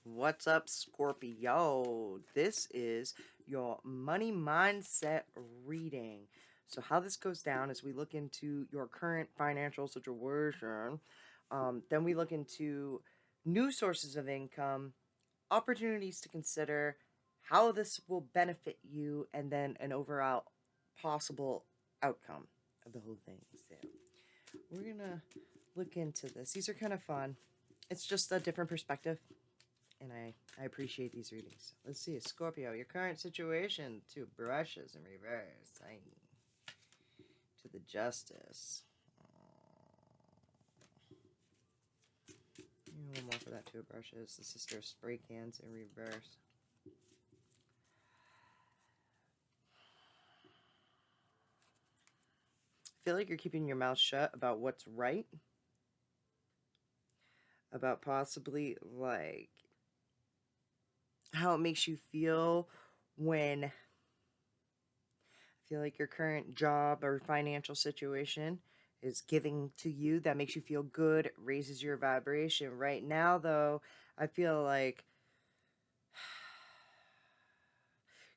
What's up, Scorpio? This is your money mindset reading. So, how this goes down is we look into your current financial situation, then we look into new sources of income, opportunities to consider, how this will benefit you, and then an overall possible outcome of the whole thing. So, we're gonna look into this. These are kind of fun. It's just a different perspective and I appreciate these readings. Let's see, Scorpio, your current situation, two brushes in reverse. To the justice. One more for that two brushes. The sister of spray cans in reverse. I feel like you're keeping your mouth shut about what's right. About possibly like how it makes you feel when I feel like your current job or financial situation is giving to you that makes you feel good, raises your vibration. Right now, though, I feel like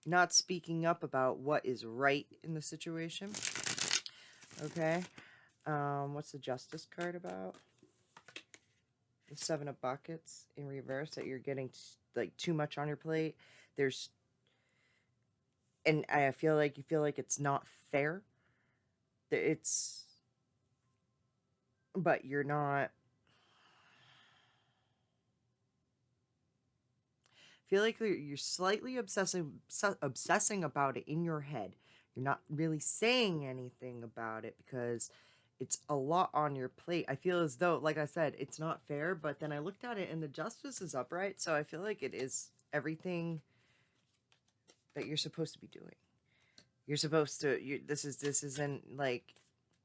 not speaking up about what is right in the situation. Okay. What's the Justice card about? The Seven of Buckets in reverse, that you're getting like too much on your plate. And I feel like you feel like it's not fair. But you're not. Feel like you're slightly obsessing about it in your head. You're not really saying anything about it because it's a lot on your plate. I feel as though, like I said, it's not fair, but then I looked at it and the justice is upright, so I feel like it is everything that you're supposed to be doing. You're supposed to this isn't like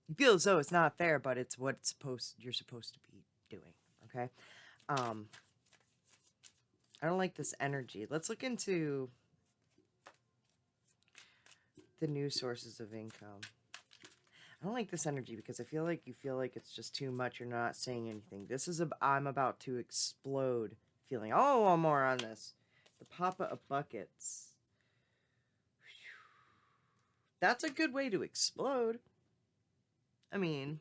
you feel as though it's not fair, but it's what you're supposed to be doing, okay? Um I don't like this energy. Let's look into the new sources of income. I don't like this energy because I feel like you feel like it's just too much. You're not saying anything. This is I'm about to explode feeling. Oh, one more on this. The Papa of Buckets. That's a good way to explode. I mean,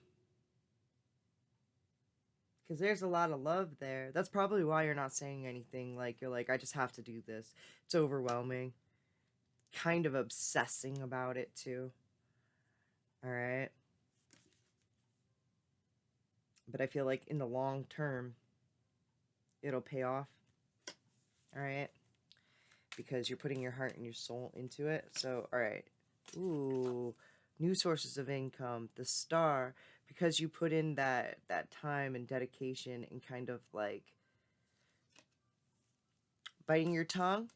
because there's a lot of love there. That's probably why you're not saying anything. Like, you're like, I just have to do this. It's overwhelming. Kind of obsessing about it, too. All right. But I feel like in the long term, it'll pay off. All right. Because you're putting your heart and your soul into it. So, all right. Ooh, new sources of income. The Star, because you put in that time and dedication and kind of like biting your tongue,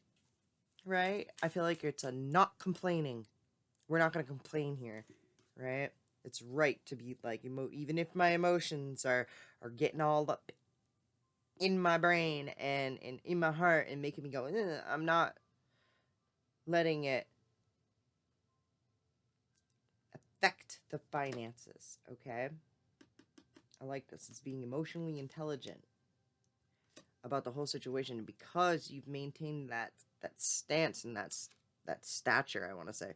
right? I feel like it's a not complaining. We're not going to complain here, right? It's right to be like even if my emotions are getting all up in my brain and in my heart and making me go, I'm not letting it affect the finances, okay? I like this. It's being emotionally intelligent about the whole situation, because you've maintained that stance and that stature, I want to say.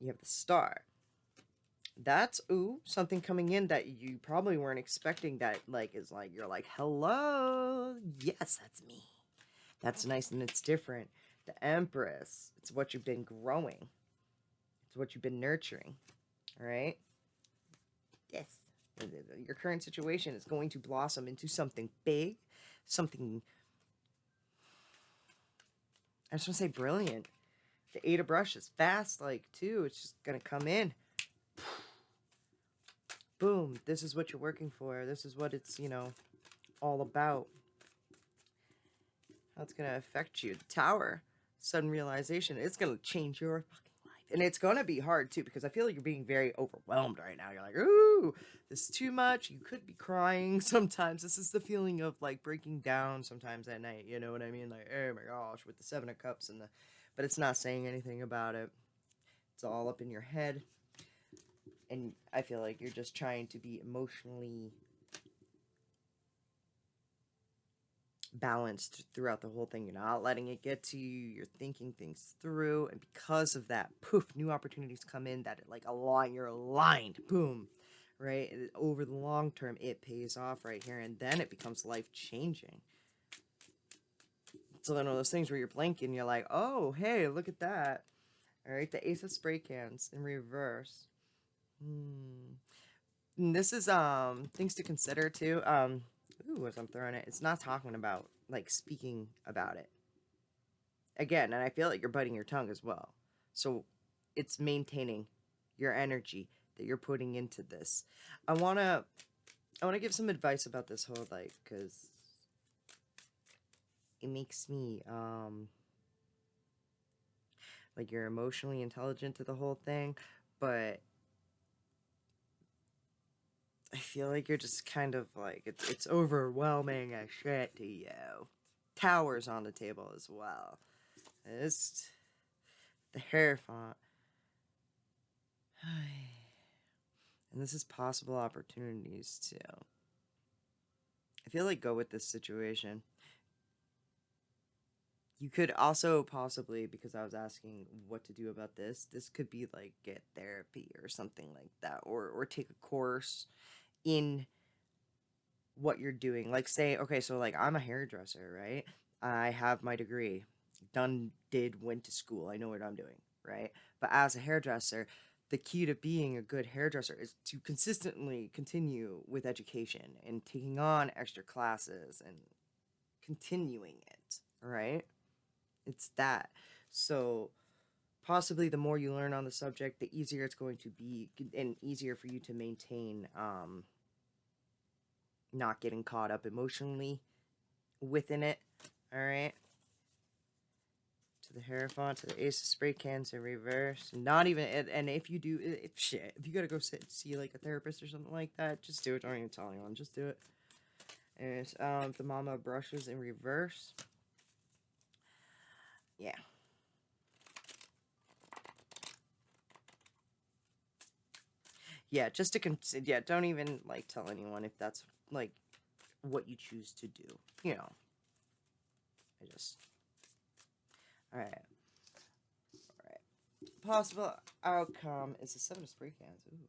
You have the Star. That's something coming in that you probably weren't expecting, that like is like you're like, hello, yes, that's me. That's nice and it's different. The Empress. It's what you've been growing. It's what you've been nurturing. All right? Yes. Your current situation is going to blossom into something big, something, I just want to say brilliant. The Eight of Brushes, fast, like, too. It's just going to come in. Boom. This is what you're working for. This is what it's, all about. How it's going to affect you. The Tower, sudden realization. It's going to change your fucking life. And it's going to be hard, too, because I feel like you're being very overwhelmed right now. You're like, ooh, this is too much. You could be crying sometimes. This is the feeling of, like, breaking down sometimes at night. You know what I mean? Like, oh, my gosh, with the Seven of Cups and the... But it's not saying anything about it. It's all up in your head. And I feel like you're just trying to be emotionally balanced throughout the whole thing. You're not letting it get to you. You're thinking things through, and because of that, poof, new opportunities come in that like align. You're aligned. Boom, right? Over the long term, it pays off right here, and then it becomes life changing. It's one of those things where you're blinking, you're like, oh, hey, look at that. All right, the Ace of Spray Cans in reverse. And this is things to consider too. Ooh, as I'm throwing it, it's not talking about like speaking about it again, and I feel like you're biting your tongue as well. So it's maintaining your energy that you're putting into this. I wanna give some advice about this whole like, because it makes me like you're emotionally intelligent to the whole thing, but I feel like you're just kind of like it's overwhelming as shit to you. Towers on the table as well. It's the hair font. And this is possible opportunities too. I feel like go with this situation. You could also possibly, because I was asking what to do about this could be like get therapy or something like that, or take a course in what you're doing. Like say, okay, so like I'm a hairdresser, right? I have my degree. Went to school. I know what I'm doing, right? But as a hairdresser, the key to being a good hairdresser is to consistently continue with education and taking on extra classes and continuing it, right? It's that. So possibly the more you learn on the subject, the easier it's going to be and easier for you to maintain not getting caught up emotionally within it. All right. To the Hierophant, to the Ace of Spray Cans in reverse. Not even, and if you do, if you gotta go see like a therapist or something like that, just do it. Don't even tell anyone, just do it. And it's the Mama of Brushes in reverse. Yeah. Yeah, just to yeah, don't even like tell anyone if that's like what you choose to do. You know, I just all right. Possible outcome is a 7 of Spray Cans. Ooh,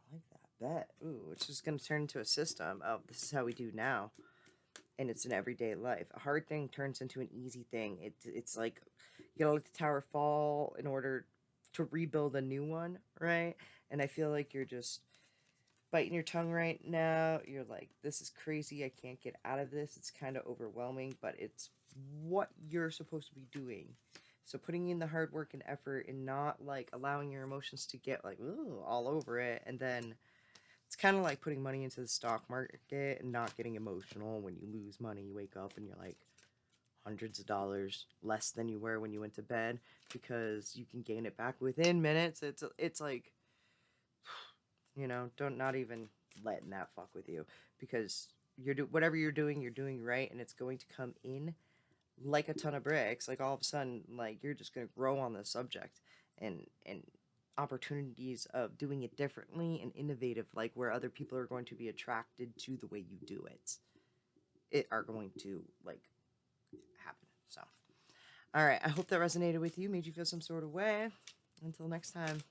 I like that. Bet. Ooh, which is going to turn into a system of this is how we do now. And it's an everyday life. A hard thing turns into an easy thing. It's like you gotta let the tower fall in order to rebuild a new one, right? And I feel like you're just biting your tongue right now. You're like, this is crazy. I can't get out of this. It's kind of overwhelming, but it's what you're supposed to be doing. So putting in the hard work and effort and not like allowing your emotions to get like ooh, all over it. And then it's kind of like putting money into the stock market and not getting emotional when you lose money. You wake up and you're like hundreds of dollars less than you were when you went to bed because you can gain it back within minutes. It's like, you know, don't not even letting that fuck with you because whatever you're doing right, and it's going to come in like a ton of bricks. Like all of a sudden, like you're just gonna grow on the subject, and opportunities of doing it differently and innovative, like where other people are going to be attracted to the way you do it are going to like happen. So, all right, I hope that resonated with you, made you feel some sort of way. Until next time.